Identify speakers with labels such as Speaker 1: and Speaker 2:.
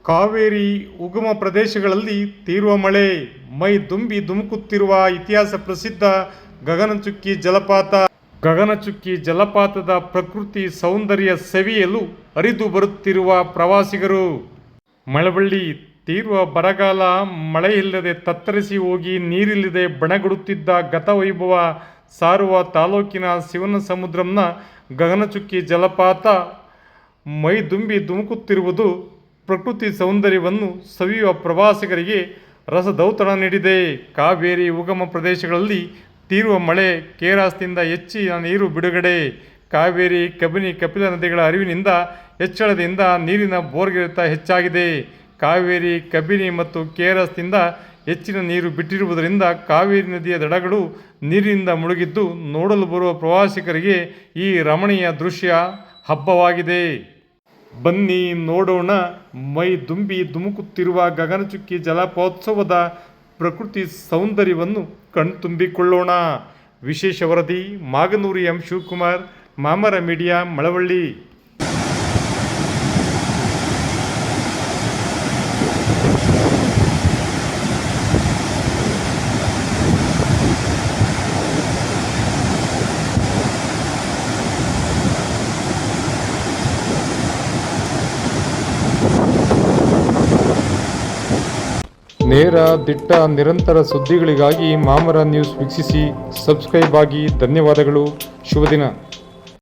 Speaker 1: ಕಾವೇರಿ ಉಗಮ ಪ್ರದೇಶಗಳಲ್ಲಿ ತೀವ್ರ ಮಳೆ, ಮೈ ದುಂಬಿ ಧುಮುಕುತ್ತಿರುವ ಇತಿಹಾಸ ಪ್ರಸಿದ್ಧ ಗಗನಚುಕ್ಕಿ ಜಲಪಾತ. ಗಗನಚುಕ್ಕಿ ಜಲಪಾತದ ಪ್ರಕೃತಿ ಸೌಂದರ್ಯ ಸವಿಯಲು ಹರಿದು ಬರುತ್ತಿರುವ ಪ್ರವಾಸಿಗರು. ಮಳವಳ್ಳಿ ತೀವ್ರ ಬರಗಾಲ, ಮಳೆಯಿಲ್ಲದೆ ತತ್ತರಿಸಿ ಹೋಗಿ ನೀರಿಲ್ಲದೆ ಬಣಗುಡುತ್ತಿದ್ದ ಗತವೈಭವ ಸಾರುವ ತಾಲೂಕಿನ ಶಿವನಸಮುದ್ರಂನ ಗಗನಚುಕ್ಕಿ ಜಲಪಾತ ಮೈದುಂಬಿ ಧುಮುಕುತ್ತಿರುವುದು ಪ್ರಕೃತಿ ಸೌಂದರ್ಯವನ್ನು ಸವಿಯುವ ಪ್ರವಾಸಿಗರಿಗೆ ರಸದೌತಣ ನೀಡಿದೆ. ಕಾವೇರಿ ಉಗಮ ಪ್ರದೇಶಗಳಲ್ಲಿ ತೀವ್ರ ಮಳೆ, ಕೆಆರ್ಎಸ್ನಿಂದ ಹೆಚ್ಚಿನ ನೀರು ಬಿಡುಗಡೆ. ಕಾವೇರಿ, ಕಬಿನಿ, ಕಪಿಲಾ ನದಿಗಳ ಹರಿವಿನಿಂದ ಹೆಚ್ಚಳದಿಂದ ನೀರಿನ ಬೋರ್ಗಿಳಿತ ಹೆಚ್ಚಾಗಿದೆ. ಕಾವೇರಿ, ಕಬಿನಿ ಮತ್ತು ಕೆಆರ್ಎಸ್ನಿಂದ ಹೆಚ್ಚಿನ ನೀರು ಬಿಟ್ಟಿರುವುದರಿಂದ ಕಾವೇರಿ ನದಿಯ ದಡಗಳು ನೀರಿನಿಂದ ಮುಳುಗಿದ್ದು ನೋಡಲು ಬರುವ ಪ್ರವಾಸಿಗರಿಗೆ ಈ ರಮಣೀಯ ದೃಶ್ಯ ಹಬ್ಬವಾಗಿದೆ. ಬನ್ನಿ ನೋಡೋಣ ಮೈ ದುಂಬಿ ಧುಮುಕುತ್ತಿರುವ ಗಗನಚುಕ್ಕಿ ಜಲಪಾತೋತ್ಸವದ ಪ್ರಕೃತಿ ಸೌಂದರ್ಯವನ್ನು ಕಣ್ತುಂಬಿಕೊಳ್ಳೋಣ. ವಿಶೇಷ ವರದಿ ಮಾಗನೂರು ಎಂ ಶಿವಕುಮಾರ್, ಮಾಮರ ಮೀಡಿಯಾ, ಮಳವಳ್ಳಿ. ನೇರ, ದಿಟ್ಟ, ನಿರಂತರ ಸುದ್ದಿಗಳಿಗಾಗಿ ಮಾಮರ ನ್ಯೂಸ್ ವೀಕ್ಷಿಸಿ. ಸಬ್ಸ್ಕ್ರೈಬ್ ಆಗಿ. ಧನ್ಯವಾದಗಳು. ಶುಭ ದಿನ.